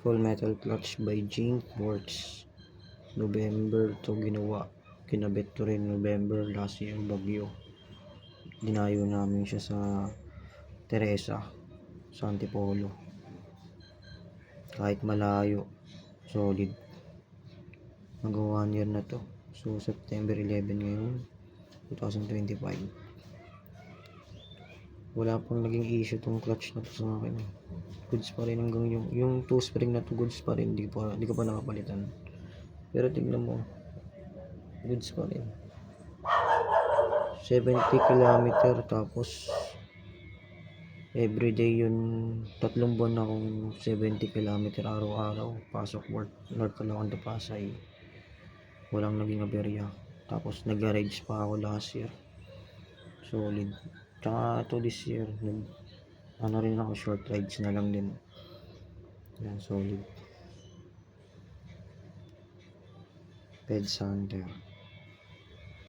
Full Metal Clutch by Jink Works. November to ginawa. Kinabit to rin November last year, bagyo. Dinayo namin siya sa Teresa, sa Antipolo. Kahit malayo, solid. Mag 1 year na to. So September 11 ngayon, 2025. Wala pang naging issue tong clutch na to sa akin. Goods pa rin hanggang yung 2 spring na to, goods pa rin, hindi ko pa nakapalitan. Pero tignan mo, goods pa rin. 70 kilometer, tapos everyday yun, 3 buwan akong 70 kilometer araw-araw, pasok work, North Caloocan to Pasay. Walang naging aberya. Tapos nag-rides pa ako last year, solid. Tsaka to this year, ano rin ako, short rides na lang din. Yan, solid. Ped Sander.